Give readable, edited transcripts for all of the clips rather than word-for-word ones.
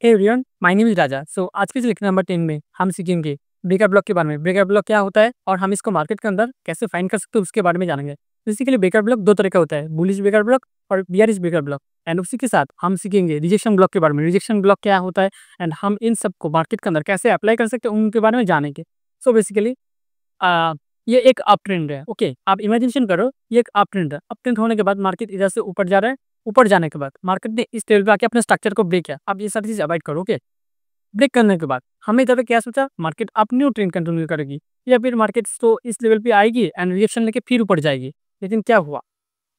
Everyone, my name is राजा। सो आज के lecture number 10 में हम सीखेंगे ब्रेकर ब्लॉक के बारे में। ब्रेकर ब्लॉक क्या होता है और हम इसको मार्केट के अंदर कैसे फाइंड कर सकते हैं उसके बारे में जानेंगे। बेसिकली ब्रेकर ब्लॉक दो तरह का होता है, बुलिश ब्रेकर ब्लॉक और बियरिश ब्रेकर ब्लॉक। एंड उसी के साथ हम सीखेंगे रिजेक्शन ब्लॉक के बारे में। रिजेक्शन ब्लॉक क्या होता है एंड हम इन सबको मार्केट के अंदर कैसे अप्लाई कर सकते हैं उनके बारे में जानेंगे। सो बेसिकली ये एक अप ट्रेंड है। ओके, आप इमेजिनेशन करो, ये एक अप ट्रेंड है। अप ट्रेंड होने के बाद मार्केट इधर से ऊपर जा रहा है। ऊपर जाने के बाद मार्केट ने इस लेवल पे आके अपने स्ट्रक्चर को ब्रेक किया। आप ये सारी चीज़ अवॉइड करो। ओके, ब्रेक करने के बाद हमें इधर पे क्या सोचा, market up new trend continue करेगी या फिर मार्केट तो इस लेवल पे आएगी एंड रिएक्शन लेके फिर ऊपर जाएगी। लेकिन क्या हुआ,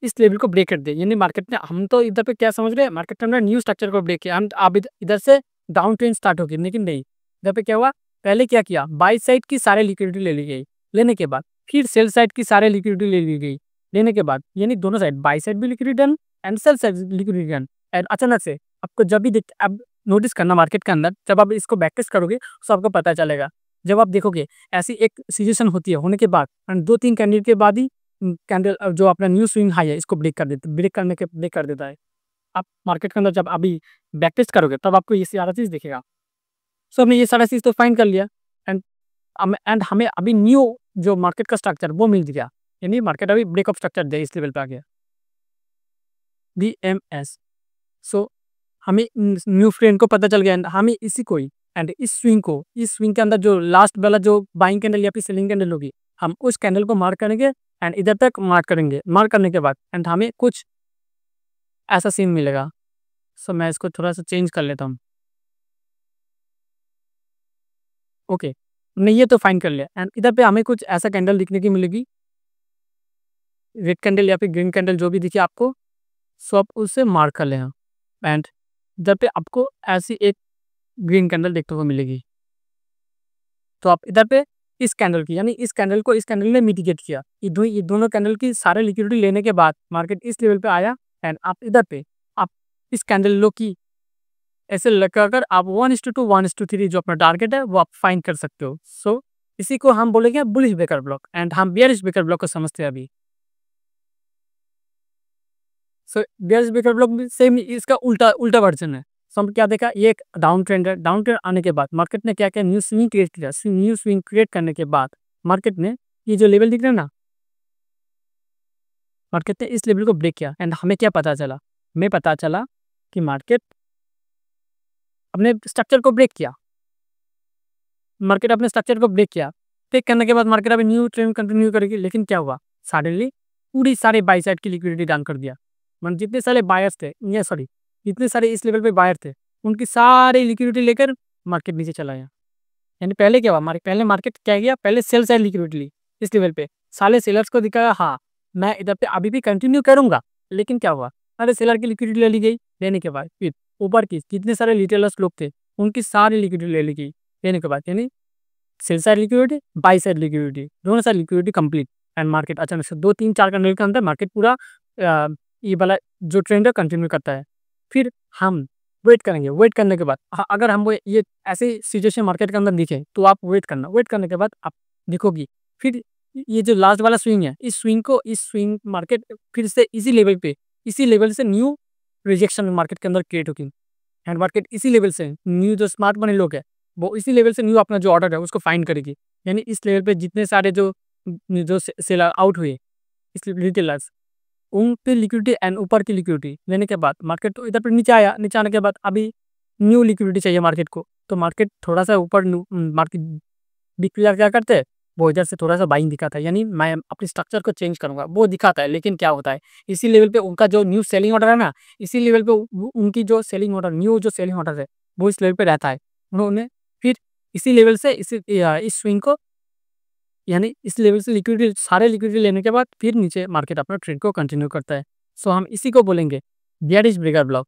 इस लेवल को ब्रेक कर दिया। यानी मार्केट ने, हम तो इधर पे क्या समझ रहे हैं, मार्केट ने न्यू स्ट्रक्चर को ब्रेक किया, हम अब इधर से डाउन ट्रेंड स्टार्ट होगी। लेकिन नहीं, इधर पे क्या हुआ, पहले क्या किया, बाई साइड की सारे लिक्विडिटी ले ली गई। लेने के बाद फिर सेल साइड की सारे लिक्विडिटी ले ली गई। लेने के बाद यानी दोनों साइड, बाई साइड भी liquidity done and cell side liquidity done. And अचानक से आपको जब भी अब नोटिस करना मार्केट के अंदर, जब आप इसको बैक टेस्ट करोगे तो आपको पता चलेगा। जब आप देखोगे ऐसी एक सिचुएशन होती है, होने के बाद एंड 2-3 कैंडल के बाद ही कैंडल जो अपना न्यू स्विंग हाई है इसको ब्रेक कर देता है। आप मार्केट के अंदर जब अभी बैक टेस्ट करोगे तब आपको ये सारा चीज़ दिखेगा। सो हमने ये सारा चीज़ तो फाइंड कर लिया एंड एंड हमें अभी न्यू जो मार्केट का स्ट्रक्चर वो मिल गया। यानी मार्केट अभी ब्रेकअप स्ट्रक्चर दे इस लेवल पे आ गया, BMS। सो हमें न्यू फ्रेंड को पता चल गया एंड हमें इसी को ही एंड इस स्विंग के अंदर जो लास्ट वाला जो बाइंग कैंडल या फिर सेलिंग कैंडल होगी, हम उस कैंडल को मार्क करेंगे एंड इधर तक मार्क करेंगे। मार्क करने के बाद एंड हमें कुछ ऐसा सीन मिलेगा। सो मैं इसको थोड़ा सा चेंज कर लेता हूँ। ओके, हमने ये तो फाइन कर लिया एंड इधर पे हमें कुछ ऐसा कैंडल दिखने की मिलेगी, रेड कैंडल या फिर ग्रीन कैंडल जो भी दिखे आपको। सो आप उससे मार्क कर लें एंड इधर पे आपको ऐसी एक ग्रीन कैंडल देखने को मिलेगी। तो आप इधर पे इस कैंडल की, यानी इस कैंडल को इस कैंडल ने मिटिगेट किया। ये दोनों कैंडल की सारे लिक्विडिटी लेने के बाद मार्केट इस लेवल पे आया एंड आप इधर पे आप इस कैंडल लो की ऐसे लगाकर आप 1:2 1:3 जो अपना टारगेट है वो आप फाइंड कर सकते हो। सो इसी को हम बोलेंगे बुलिश ब्रेकर ब्लॉक एंड हम बेयरिश ब्रेकर ब्लॉक को समझते हैं अभी। सो बेयरिश ब्रेकर ब्लॉक भी सेम इसका उल्टा उल्टा वर्जन है। सो हम क्या देखा, ये एक डाउन ट्रेंड है। डाउन ट्रेंड आने के बाद मार्केट ने क्या किया, न्यू स्विंग क्रिएट किया। न्यू स्विंग क्रिएट करने के बाद मार्केट ने ये जो लेवल दिख रहा है ना, मार्केट ने इस लेवल को ब्रेक किया एंड हमें क्या पता चला, हमें पता चला कि मार्केट अपने स्ट्रक्चर को ब्रेक किया। मार्केट अपने स्ट्रक्चर को ब्रेक किया। ब्रेक करने के बाद मार्केट अभी न्यू ट्रेंड कंटिन्यू करेगी। लेकिन क्या हुआ, सडनली पूरी सारे बाई साइड की लिक्विडिटी डाउन कर दिया। मतलब जितने सारे बायर्स थे, या सॉरी, जितने सारे इस लेवल पे बायर थे उनकी सारी लिक्विडिटी लेकर मार्केट नीचे चला गया। यानी पहले क्या हुआ, पहले मार्केट क्या किया, पहले सेल साइड लिक्विडिटी ली इस लेवल पे। सारे सेलर्स को दिखाया हाँ मैं इधर पे अभी भी कंटिन्यू करूंगा। लेकिन क्या हुआ, सारे सेलर की लिक्विडिटी ले ली गई। लेने के बाद फिर ऊपर की जितने सारे रिटेलर्स लोग थे उनकी सारी लिक्विडिटी ले ली गई। लेने के बाद यानी sell side liquidity, buy side liquidity, दोनों side liquidity complete and market अचानक से 2-3-4 कैंडल के अंदर मार्केट पूरा ये वाला जो ट्रेंड है कंटिन्यू करता है। फिर हम वेट करेंगे। वेट करने के बाद अगर हम वो ये ऐसे सिचुएशन मार्केट के अंदर दिखे तो आप वेट करना। वेट करने के बाद आप देखोगी फिर ये जो लास्ट वाला स्विंग है, इस स्विंग मार्केट फिर से इसी लेवल से न्यू रिजेक्शन मार्केट के अंदर क्रिएट होगी एंड मार्केट इसी लेवल से न्यू जो स्मार्ट मनी लोग है वो इसी लेवल से न्यू अपना जो ऑर्डर है उसको फाइंड करेगी। यानी इस लेवल पे जितने सारे जो जो सेलर आउट हुए, इस रिटेलर्स, उन पे लिक्विडिटी एंड ऊपर की लिक्विडिटी लेने के बाद मार्केट तो इधर पे नीचे आया। नीचे आने के बाद अभी न्यू लिक्विडिटी चाहिए मार्केट को। तो मार्केट थोड़ा सा ऊपर मार्केट बिग प्लेयर क्या करते हैं, वो इधर से थोड़ा सा बाइंग दिखाता है। यानी मैं अपनी स्ट्रक्चर को चेंज करूंगा वो दिखाता है। लेकिन क्या होता है, इसी लेवल पे उनका जो न्यू सेलिंग ऑर्डर है ना, इसी लेवल पे उनकी जो सेलिंग ऑर्डर, न्यू जो सेलिंग ऑर्डर है वो इस लेवल पे रहता है। उन्होंने फिर इसी लेवल से इस स्विंग को, यानी इस लेवल से लिक्विडिटी, सारे लिक्विडिटी लेने के बाद फिर नीचे मार्केट अपना ट्रेड को कंटिन्यू करता है। सो हम इसी को बोलेंगे बेयरिश ब्रेकर ब्लॉक।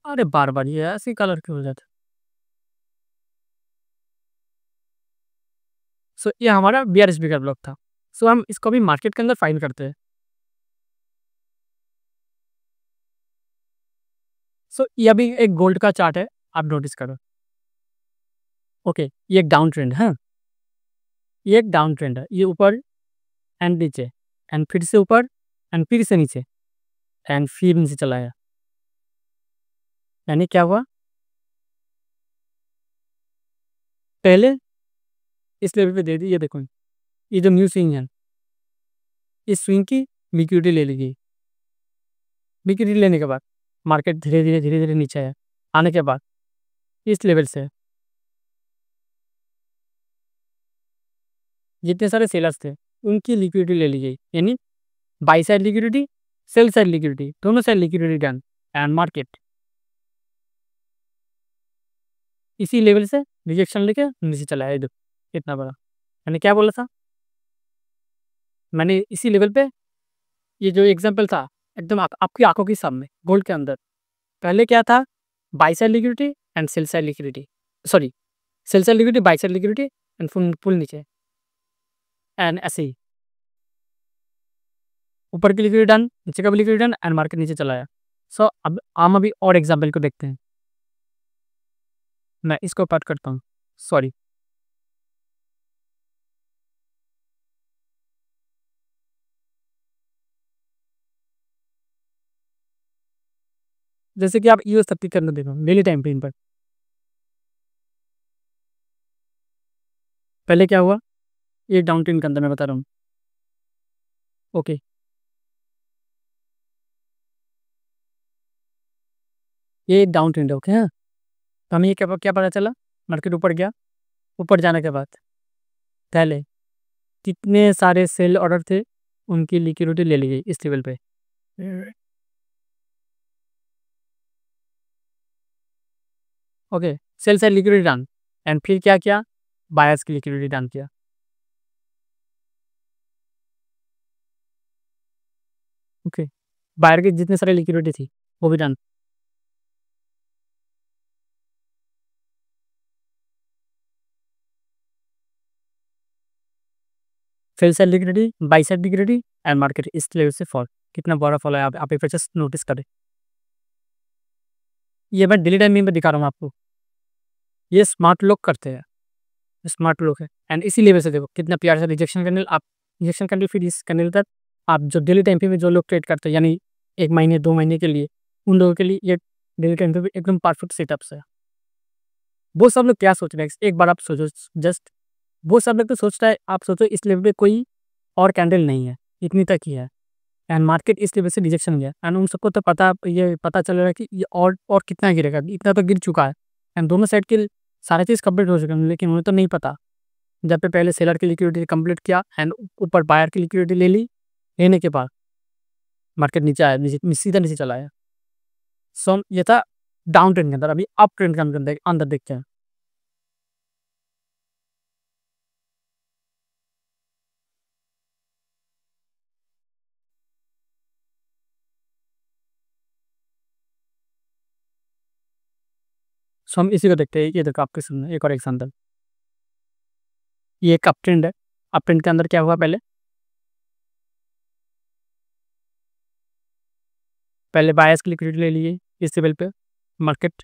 अरे बार बार ये ऐसे कलर क्यों हो जाता है। सो ये हमारा बेयरिश ब्रेकर ब्लॉक था। सो हम इसको भी मार्केट के अंदर फाइंड करते हैं। सो ये अभी एक गोल्ड का चार्ट है, आप नोटिस करो। ओके, ये एक डाउन ट्रेंड है। ये एक डाउन ट्रेंड है, ये ऊपर एंड नीचे एंड फिर से ऊपर एंड फिर से नीचे एंड फिर नीचे चला गया। यानी क्या हुआ, पहले इस लेवल पे दे दी, ये देखो ये जो न्यू स्विंग है, इस स्विंग की लिक्विडिटी ले ली गई। लिक्विडिटी लेने के बाद मार्केट धीरे धीरे नीचे है, आने के बाद इस लेवल से जितने सारे सेलर्स थे उनकी लिक्विडिटी ले ली गई, यानी buy side liquidity, sell side liquidity, दोनों side liquidity done, and market इसी लेवल से रिजेक्शन लेके नीचे चला है। इतना बड़ा, मैंने क्या बोला था, मैंने इसी लेवल पे, ये जो एग्जांपल था एकदम आपकी आंखों के सामने गोल्ड के अंदर, पहले क्या था, by side liquidity and cell side liquidity, sorry cell side liquidity, buy side liquidity and full नीचे, एंड ऐसे ही ऊपर की लिक्विडिटी डन, नीचे का भी लिक्विडिटी डन, एंड मार्केट नीचे चला आया। सो अब हम अभी और एग्जाम्पल को देखते हैं। मैं इसको पार्ट करता हूँ, सॉरी, जैसे कि आप यूएस 30 करना देखो डेली टाइम फ्रेम पर, पहले क्या हुआ, ये डाउन ट्रेंड के अंदर मैं बता रहा हूँ, ओके, ये डाउन ट्रेंड है, ओके, हाँ। तो हमें ये क्या क्या पता चला, मार्केट ऊपर गया, ऊपर जाने के बाद पहले कितने सारे सेल ऑर्डर थे उनकी लिक्विडिटी ले ली गई इस लेवल पे, okay, cell side liquidity done, and फिर क्या किया, बायर्स की लिक्विडिटी डन किया, ओके, बायर की जितने सारे लिक्विडिटी थी वो भी done, cell side liquidity, buy side liquidity, and market इस लेवल से फॉल, कितना बड़ा फॉल है आप एक बार जस्ट नोटिस करें। ये मैं डेली टाइम में दिखा रहा हूँ आपको, ये स्मार्ट लोग करते हैं, स्मार्ट लोग है, एंड इसी लेवल से देखो कितना प्यार से रिजेक्शन कैंडल, आप रिजेक्शन कैंडल, फिर इस कैंडल तक, आप जो डेली टाइम पे में जो लोग ट्रेड करते हैं, यानी 1 महीने 2 महीने के लिए, उन लोगों के लिए ये डेली टाइम पे भी एकदम परफेक्ट सेटअप्स है। वो सब लोग क्या सोच रहे हैं, एक बार आप सोचो जस्ट, वो सब लोग तो सोचता है, आप सोचो इस लेवल पे कोई और कैंडल नहीं है, इतनी तक ही है, एंड मार्केट इस लेवल से रिजेक्शन गया, एंड उन सबको तो पता, ये पता चल रहा है कि ये और कितना गिरेगा, इतना तो गिर चुका है, एंड दोनों साइड के सारे चीज़ कंप्लीट हो चुके हैं, लेकिन उन्हें तो नहीं पता, जब पे पहले सेलर की लिक्विडिटी कंप्लीट किया एंड ऊपर बायर की लिक्विडिटी ले ली, लेने के बाद मार्केट नीचे आया, सीधा नीचे चला आया। सो ये था डाउन ट्रेंड के अंदर, अभी अप ट्रेंड के अंदर अंदर देखते हैं। सो हम इसी को देखते हैं, ये देखो आपके सामने एक और एग्जांपल, ये एक अप ट्रेंड है, अप ट्रेंड के अंदर क्या हुआ, पहले बायर्स की लिक्विडिटी ले ली इस लेवल पे, मार्केट,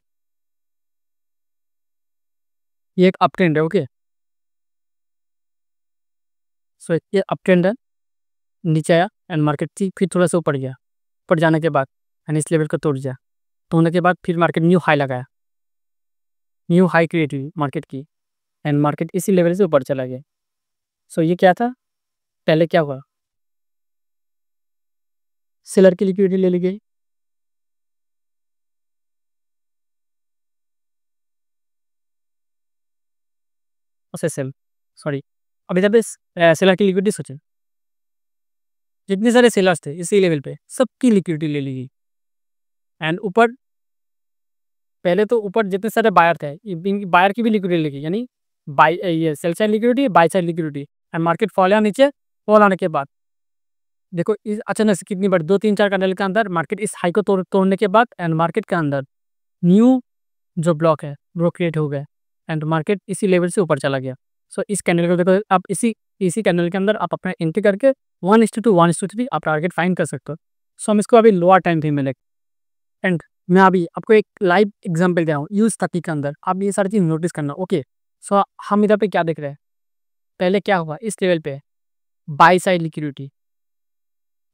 ये एक अप ट्रेंड है, ओके, सो ये अप ट्रेंड है, नीचे आया एंड मार्केट थी फिर थोड़ा सा ऊपर गया, ऊपर जाने के बाद एंड इस लेवल को तोड़ दिया, तोड़ने के बाद फिर मार्केट न्यू हाई लगाया, न्यू हाई क्रिएट हुई मार्केट की, एंड मार्केट इसी लेवल से ऊपर चला गया। सो ये क्या था, पहले क्या हुआ, सेलर की लिक्विडिटी ले ली गई, उसे सेल, सॉरी, अभी जब सेलर की लिक्विडिटी सोचे, जितने सारे सेलर्स थे इसी लेवल पे सबकी लिक्विडिटी ले ली गई, एंड ऊपर पहले तो ऊपर जितने सारे बायर थे, बायर की भी लिक्विडिटी ले गई, यानी बाई, ये cell side liquidity, buy side liquidity, and market fall या नीचे, फॉल आने के बाद देखो इस अचानक से कितनी बड़ी 2 3 4 कैंडल के अंदर मार्केट इस हाई को तोड़ने के बाद एंड मार्केट के अंदर न्यू जो ब्लॉक है वो क्रिएट हो गया, एंड मार्केट इसी लेवल से ऊपर चला गया। सो इस कैंडल को देखो आप, इसी इसी कैंडल के अंदर आप अपना एंट्री करके 1:2 1:3 आप टारगेट फाइंड कर सकते हो। सो हम इसको अभी लोअर टाइम फ्रेम में लेंगे, एंड मैं अभी आपको एक लाइव एग्जांपल दे रहा हूँ यूज 30 के अंदर, आप ये सारी चीज़ नोटिस करना, ओके। सो हम इधर पे क्या देख रहे हैं, पहले क्या हुआ इस लेवल पे, बाई साइड लिक्विडिटी,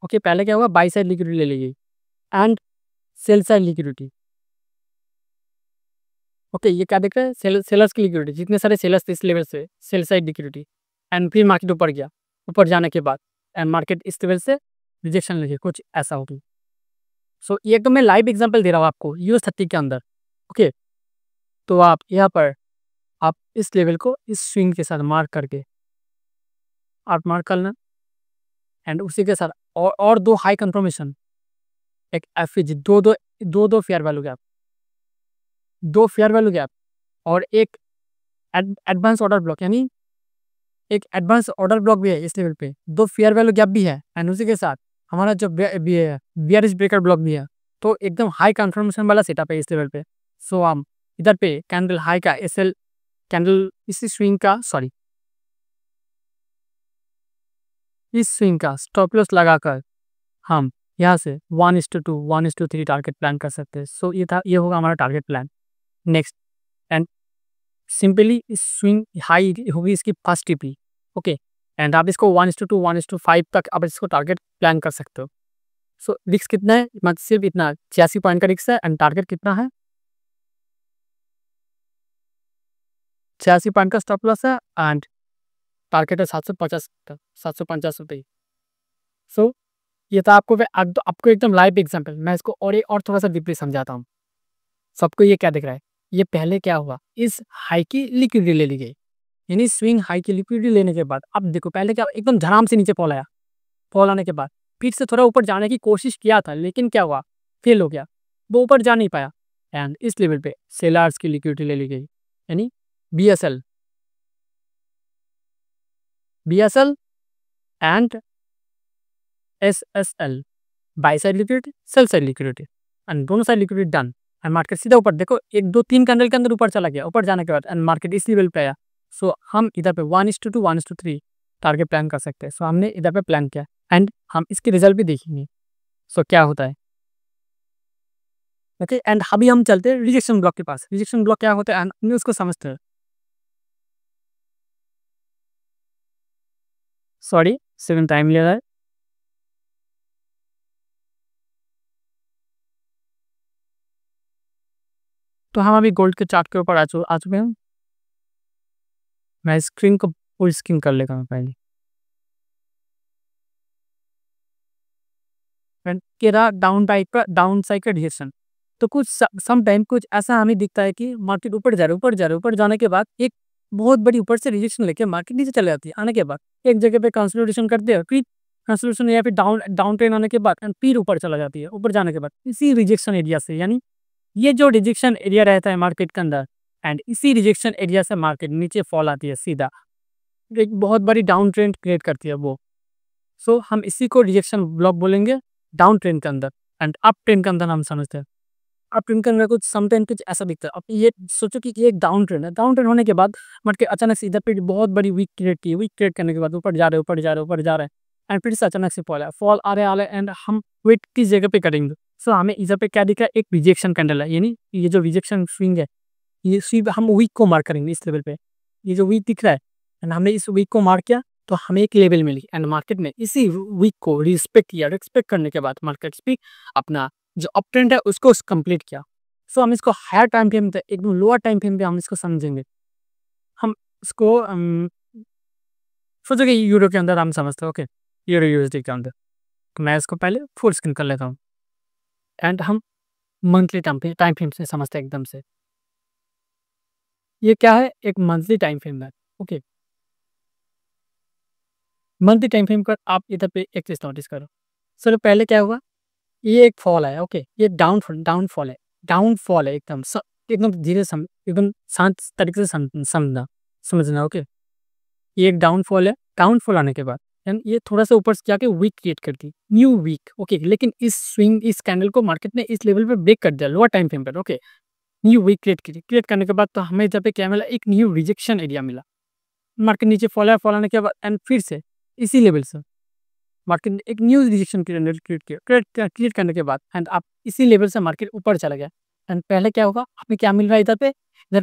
ओके, पहले क्या हुआ, बाई साइड लिक्विडिटी ले ली गई and cell side liquidity, okay, ये क्या देख रहे हैं, सेलर्स की लिक्विडिटी, जितने सारे सेलर्स थे इस लेवल से सेल साइड लिक्विडिटी, एंड फिर मार्केट ऊपर गया, ऊपर जाने के बाद एंड मार्केट इस लेवल से रिजेक्शन लेके कुछ ऐसा होगी। सो ये तो मैं लाइव एग्जांपल दे रहा हूँ आपको US30 के अंदर। ओके, तो आप यहाँ पर आप इस लेवल को इस स्विंग के साथ मार्क करके आप मार्क करना, एंड उसी के साथ और दो हाई कंफर्मेशन, एक एफईजी, दो फेयर वैल्यू गैप, दो फेयर वैल्यू गैप और एक एडवांस ऑर्डर ब्लॉक, यानी एक एडवांस ऑर्डर ब्लॉक भी है इस लेवल पे, दो फेयर वैल्यू गैप भी है, एंड उसी के साथ हमारा जो बियरिश ब्रेकर ब्लॉक भी है। तो एकदम हाई कंफर्मेशन वाला सेटअप है इस लेवल पे। सो हम इधर पे कैंडल हाई का एसएल कैंडल इसी स्विंग का सॉरी इस स्विंग का स्टॉप लॉस लगाकर हम यहाँ से 1:2 1:3 टारगेट प्लान कर सकते हैं। सो ये होगा हमारा target plan. Next, and simply इस स्विंग हाई होगी इसकी फर्स्ट टीपी। ओके, एंड आप इसको 1:2 1:5 तक आप इसको टारगेट प्लान कर सकते हो। सो रिस्क कितना है, मतलब सिर्फ इतना 86 पॉइंट का रिस्क है, एंड टारगेट कितना है 86 पॉइंट का स्टॉप लॉस है, एंड टारगेट है 750 रुपये। सो ये था आपको एकदम लाइव एग्जांपल। मैं इसको और थोड़ा सा डीपली समझाता हूँ सबको। ये क्या दिख रहा है, ये पहले क्या हुआ, इस हाई की लिक्विडिटी ले ली गई, यानी स्विंग हाई की लिक्विडिटी लेने के बाद अब देखो पहले क्या एकदम धड़ाम से नीचे फॉल आया, फॉल आने के बाद फिर से थोड़ा ऊपर जाने की कोशिश किया था, लेकिन क्या हुआ, फेल हो गया, वो ऊपर जा नहीं पाया, एंड इस लेवल पे सेलर्स की लिक्विडिटी ले ली गई, यानी BSL and SSL, buy side liquidity sell side liquidity, and दोनों side liquidity done, and market सीधा ऊपर देखो 1 2 3 कैंडल के अंदर ऊपर चला गया, ऊपर जाने के बाद एंड मार्केट इस लेवल पे आया। सो हम इधर पे 1:2 1:3 टारगेट प्लान कर सकते हैं। सो हमने इधर पे प्लान किया, एंड हम इसके रिजल्ट भी देखेंगे सो क्या होता है। ओके, एंड अभी हम चलते हैं रिजेक्शन ब्लॉक के पास। रिजेक्शन ब्लॉक क्या होता है एंड हमने उसको समझते हैं। सॉरी, सेकंड टाइम ले रहा है। तो हम अभी गोल्ड के चार्ट के ऊपर आ चुके हैं। मैं स्क्रीन को फुल स्क्रीन कर लेता हूँ पहले। एंड के रहा डाउन साइड का रिजेक्शन। तो कुछ सम टाइम कुछ ऐसा हमें दिखता है कि मार्केट ऊपर जा रहा है, ऊपर जा रहा है, ऊपर जाने के बाद एक बहुत बड़ी ऊपर से रिजेक्शन लेके मार्केट नीचे चले जाती है, आने के बाद एक जगह पे कंसोलिडेशन करते हैं, फिर कंसोलिडेशन या फिर डाउन ट्रेन आने के बाद एंड फिर ऊपर चला जाती है, ऊपर जाने के बाद इसी रिजेक्शन एरिया से, यानी ये जो रिजेक्शन एरिया रहता है मार्केट के अंदर, एंड इसी रिजेक्शन एरिया से मार्केट नीचे फॉल आती है सीधा, एक बहुत बड़ी डाउन ट्रेंड क्रिएट करती है वो। सो हम इसी को रिजेक्शन ब्लॉक बोलेंगे डाउन ट्रेंड के अंदर, एंड अप ट्रेंड के अंदर हम समझते हैं। अप ट्रेंड के अंदर कुछ समटाइम कुछ ऐसा दिखता है। अब ये सोचो कि ये एक डाउन ट्रेंड है, डाउन ट्रेंड होने के बाद मार्केट अचानक से इधर पे बहुत बड़ी वीक क्रिएट की, वीक क्रिएट करने के बाद ऊपर जा रहे ऊपर जा रहे ऊपर जा रहे हैं, एंड फिर से अचानक से फॉल आ रहे एंड हम वेट किस जगह पे करेंगे। सो हमें इधर पे क्या दिखा है, एक रिजेक्शन कैंडल है, यानी ये जो रिजेक्शन स्विंग है, ये स्विंग हम वीक को मार्क करेंगे इस लेवल पे। ये जो वीक दिख रहा है एंड हमने इस वीक को मार्क किया, तो हमें एक लेवल मिली, एंड मार्केट ने इसी वीक को रिस्पेक्ट किया। रिस्पेक्ट करने के बाद मार्केट स्पीक अपना जो अप ट्रेंड है उसको कंप्लीट किया। सो हम इसको हायर टाइम फ्रेम पे, एकदम लोअर टाइम फ्रेम पे हम इसको समझेंगे। हम इसको सोचो कि यूरो के अंदर हम समझते हैं। ओके, यूरो USD के अंदर तो मैं इसको पहले फुल स्क्रीन कर लेता हूँ, एंड हम मंथली टाइम फ्रेम से समझते हैं एकदम से। ये क्या है, एक मंथली टाइम फ्रेम है। ओके, मंथली टाइम फ्रेम पर आप इधर पे एक चीज नोटिस करो। सर पहले क्या हुआ, ये एक फॉल है। ओके, ये डाउनफॉल है, डाउनफॉल है, एकदम धीरे एकदम शांत तरीके से समझना। ओके, ये एक डाउनफॉल है, डाउनफॉल आने के बाद एंड ये थोड़ा सा ऊपर से जाके वीक क्रिएट करती, न्यू वीक। ओके, लेकिन इस कैंडल को मार्केट ने इस लेवल पे ब्रेक कर दिया लोअर टाइम फ्रेम पर। ओके, न्यू वीक क्रिएट करने के बाद तो हमें जब पे क्या मिला, एक न्यू रिजेक्शन एरिया मिला। मार्केट नीचे फॉल आने के बाद एंड फिर से इसी लेवल से मार्केट ने एक न्यू रिजेक्शन क्रिएट करने के बाद एंड आप इसी लेवल से मार्केट ऊपर चला गया। एंड पहले क्या होगा, हमें क्या मिल रहा है इधर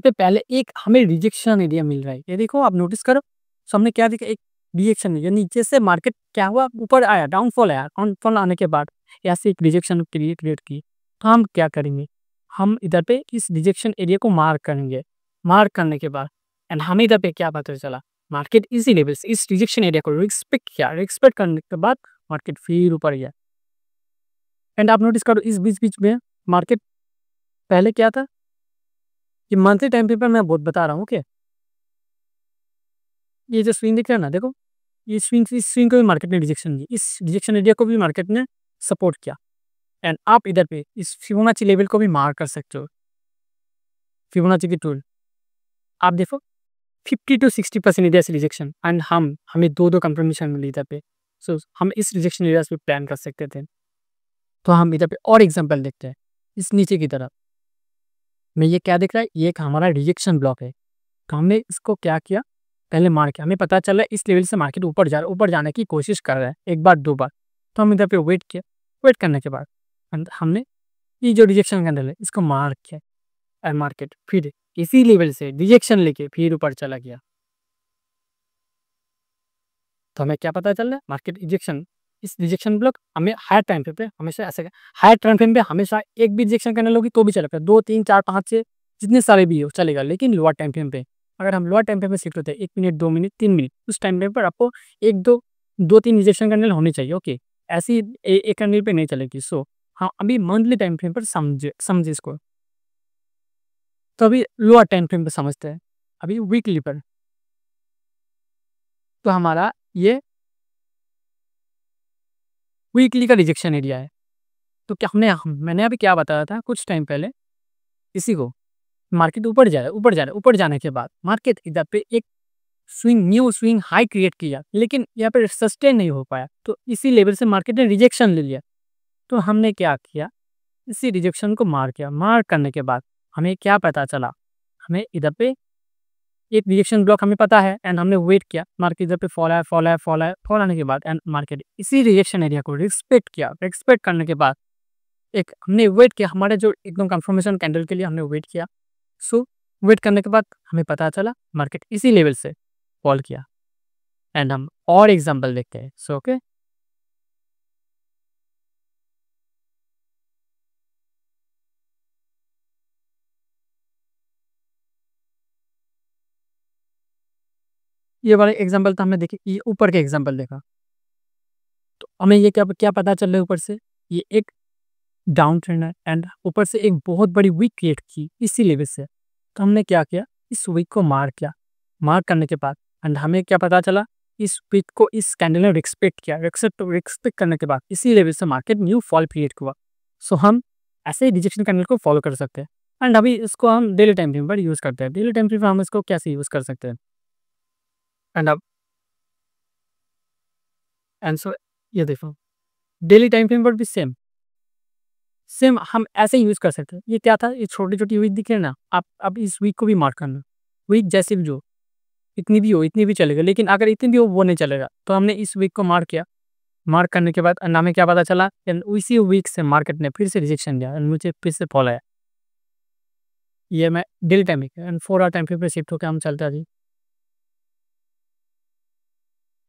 पे पहले एक हमें रिजेक्शन एरिया मिल रहा है। ये देखो आप नोटिस करो, हमने क्या देखा, एक रिजेक्शन एरिया, नीचे से मार्केट क्या हुआ, ऊपर आया, डाउनफॉल आया, डाउनफॉल आने के बाद ऐसे एक रिजेक्शन क्रिएट की। तो हम क्या करेंगे, हम इधर पे इस रिजेक्शन एरिया को मार्क करेंगे। मार्क करने के बाद एंड हमें इधर पे क्या पता चला, मार्केट इसी लेवल से इस रिजेक्शन एरिया को रिस्पेक्ट किया। रिस्पेक्ट करने के बाद मार्केट फिर ऊपर गया। एंड आप नोटिस करो इस बीच-बीच में मार्केट पहले क्या था, ये मंथली टाइम फ्रेम पर मैं बहुत बता रहा हूँ कि ये जो स्विंग दिख रहा है ना, देखो ये इस स्विंग को भी मार्केट ने रिजेक्शन दी, इस रिजेक्शन एरिया को भी मार्केट ने सपोर्ट किया। एंड आप इधर पे इस फिबोनाची लेवल को भी मार्क कर सकते हो। फिबोनाची की टूल आप देखो 50 to 60% एरिया से रिजेक्शन एंड हमें दो कंफर्मेशन मिली इधर पे। सो हम इस रिजेक्शन एरिया पे प्लान कर सकते थे। तो हम इधर पे और एग्जांपल देखते हैं इस नीचे की तरफ में। ये क्या दिख रहा है, ये एक हमारा रिजेक्शन ब्लॉक है। तो हमने इसको क्या किया, पहले मार किया। हमें पता चला इस लेवल से मार्केट ऊपर जा रहा है, ऊपर जाने की कोशिश कर रहा है एक बार दो बार। तो हम इधर पे वेट किया। वेट करने के बाद हमने ये जो रिजेक्शन कैंडल है इसको मार्क किया और मार्केट फिर इसी लेवल से रिजेक्शन लेके फिर ऊपर चला गया। तो हमें क्या पता चल रहा है, मार्केट रिजेक्शन इस रिजेक्शन ब्लॉक हमें हायर टाइम फ्रेम पे हमेशा ऐसे हायर टाइम फ्रेम पे हमेशा एक भी रिजेक्शन कैंडल होगी तो भी चलेगा, 2 3 4 5 6 जितने सारे भी हो चलेगा। लेकिन लोअर टाइम फ्रेम पे अगर हम लोअर टाइम फ्रेम पे शिफ्ट होते हैं 1 मिनट 2 मिनट 3 मिनट, उस टाइम फ्रेम पर आपको 1 2 2 3 रिजेक्शन कैंडल होनी चाहिए। ओके, ऐसी एक कैंडल पे नहीं चलेगी। सो हाँ, अभी मंथली टाइम फ्रेम पर समझे इसको। तो अभी लोअर टाइम फ्रेम पे समझते हैं, अभी वीकली पर। तो हमारा ये वीकली का रिजेक्शन एरिया है। तो क्या मैंने अभी क्या बताया था कुछ टाइम पहले, इसी को मार्केट ऊपर जा रहा है, ऊपर जा रहा है, ऊपर जाने के बाद मार्केट इधर पे एक न्यू स्विंग हाई क्रिएट किया, लेकिन यहाँ पे सस्टेन नहीं हो पाया। तो इसी लेवल से मार्केट ने रिजेक्शन ले लिया। तो हमने क्या किया, इसी रिजेक्शन को मार किया। मार करने के बाद हमें क्या पता चला, हमें इधर पे एक रिजेक्शन ब्लॉक हमें पता है एंड हमने वेट किया। मार्केट इधर पे फॉल आया, फॉल आया, फॉल आया, फॉल आने के बाद एंड मार्केट इसी रिजेक्शन एरिया को रिस्पेक्ट किया। रिस्पेक्ट करने के बाद एक हमने वेट किया, हमारे जो एकदम कंफर्मेशन कैंडल के लिए हमने वेट किया। सो वेट करने के बाद हमें पता चला मार्केट इसी लेवल से फॉल किया। एंड हम और एग्जांपल देखते हैं। सो ओके, ये वाला एग्जांपल तो हमने देखी, ये ऊपर के एग्जांपल देखा। तो हमें ये क्या क्या पता चल रहा है ऊपर से, ये एक डाउन ट्रेंड है एंड ऊपर से एक बहुत बड़ी वीक क्रिएट की इसी लेवल से। तो हमने क्या किया, इस वीक को मार किया। मार करने के बाद एंड हमें क्या पता चला, इस वीक को इस कैंडल ने रिस्पेक्ट किया। रिस्पेक्ट करने के बाद इसी लेवल से मार्केट न्यू फॉल क्रिएट हुआ। सो हम ऐसे रिजेक्शन कैंडल को फॉलो कर सकते हैं। एंड अभी इसको हम डेली टाइम फ्रेम पर यूज़ करते हैं। डेली टाइम फ्रेम पर हम इसको कैसे यूज़ कर सकते हैं। एंड अब एंड सो ये देखो डेली टाइम फ्रेम पर भी सेम सेम हम ऐसे ही यूज़ कर सकते हैं। ये क्या था, ये छोटी-छोटी वीक दिख रही है ना, आप अब इस वीक को भी मार्क करना। वीक जैसे भी जो, इतनी भी हो, इतनी भी चलेगा, लेकिन अगर इतनी भी हो वो नहीं चलेगा। तो हमने इस वीक को मार्क किया। मार्क करने के बाद हमें क्या पता चला, एंड उसी वीक से मार्केट ने फिर से रिजेक्शन दिया एंड मुझे फिर से फॉल आया। ये मैं daily timing and 4 hour time frame पे शिफ्ट होके हम चलते हैं अभी।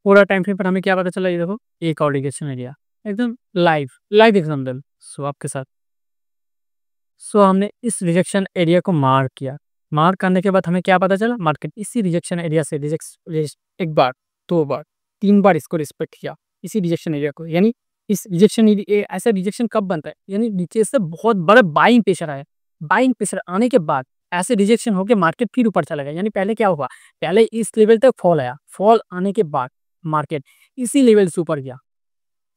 4 आवर टाइम फ्रेम पर हमें क्या पता चला, ये देखो एक और रिजेक्शन एरिया एकदम लाइव लाइव एग्जांपल सो आपके साथ। सो हमने इस रिजेक्शन एरिया को मार्क किया। मार्क करने के बाद हमें क्या पता चला, मार्केट इसी रिजेक्शन एरिया से एक बार, 2 बार, 3 बार इसको रिस्पेक्ट किया, इसी रिजेक्शन एरिया को। यानी इस रिजेक्शन ऐसा रिजेक्शन कब बनता है, यानी नीचे से बहुत बड़ा बाइंग प्रेशर आया। बाइंग प्रेशर आने के बाद ऐसे रिजेक्शन होके मार्केट फिर ऊपर चला गया। यानी पहले क्या हुआ, पहले इस लेवल तक फॉल आया, फॉल आने के बाद मार्केट इसी लेवल से ऊपर गया।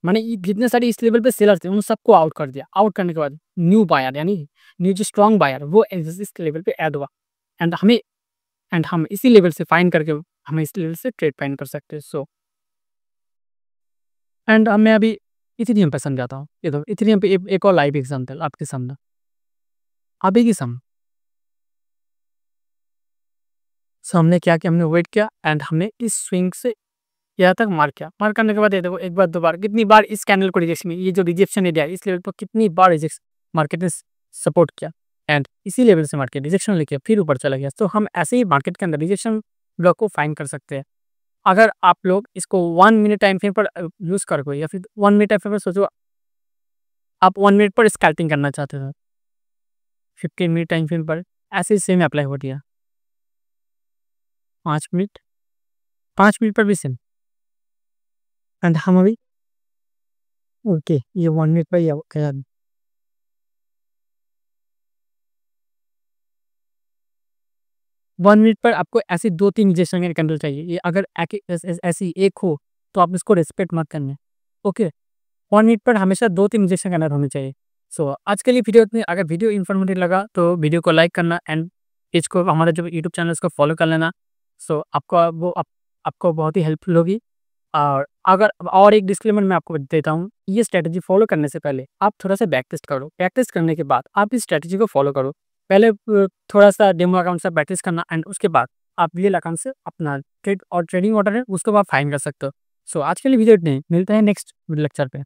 माने ये जितने सारे इस लेवल पे सेलर थे उन सबको आउट कर दिया। आउट करने के बाद न्यू बायर यानी न्यू जो स्ट्रॉन्ग बायर वो इस लेवल पे ऐड हुआ। एंड हम इसी लेवल से फाइन करके हम इस लेवल से ट्रेड फाइन कर सकते हैं। सो एंड अब मैं अभी इथेरियम पे समझाता हूँ। ये तो इथेरियम पे एक और लाइव एग्जांपल आपके सामने अभी की सम। सो हमने क्या किया, हमने वेट किया एंड हमने इस स्विंग से यहाँ तक मार किया। मार करने के बाद ये देखो एक बार दो बार कितनी बार इस कैंडल को रिजेक्शन, ये जो रिजेक्शन एरिया है इस लेवल पर कितनी बार रिजेक्शन मार्केट ने सपोर्ट किया एंड इसी लेवल से मार्केट रिजेक्शन लेके फिर ऊपर चला गया। तो हम ऐसे ही मार्केट के अंदर रिजेक्शन ब्लॉक को फाइंड कर सकते हैं। अगर आप लोग इसको 1 मिनट टाइम फ्रेम पर यूज़ करोगे या फिर 1 मिनट टाइम फ्रेम पर सोचो आप 1 मिनट पर स्कैल्पिंग करना चाहते हो, 15 मिनट टाइम फ्रेम पर ऐसे ही सेम अप्लाई हो दिया। 5 मिनट, 5 मिनट पर भी सेम। एंड हम अभी ओके, ये 1 मिनट पर ही गया। 1 मिनट पर आपको ऐसे 2-3 इंजेक्शन का कैंडल चाहिए। ये अगर ऐसी एक हो तो आप इसको रिस्पेक्ट मत करना। ओके, 1 मिनट पर हमेशा 2-3 इंजेक्शन कैंडल होने चाहिए। सो आज के लिए वीडियो इतनी। अगर वीडियो इन्फॉर्मेटिव लगा तो वीडियो को लाइक करना एंड पेज को, हमारा जो यूट्यूब चैनल है उसको फॉलो कर लेना। सो आपको बहुत ही हेल्पफुल होगी। और अगर और एक डिस्क्लेमर मैं आपको देता हूँ, ये स्ट्रैटेजी फॉलो करने से पहले आप थोड़ा-सा बैक टेस्ट करो। बैक टेस्ट करने के बाद आप इस स्ट्रैटेजी को फॉलो करो। पहले थोड़ा-सा डेमो अकाउंट से प्रैक्टिस करना एंड उसके बाद आप रियल अकाउंट से अपना ट्रेडिंग ऑर्डर है उसको आप फाइन कर सकते हो। सो आज के लिए वीडियो इतने ही। मिलते हैं नेक्स्ट लेक्चर पे।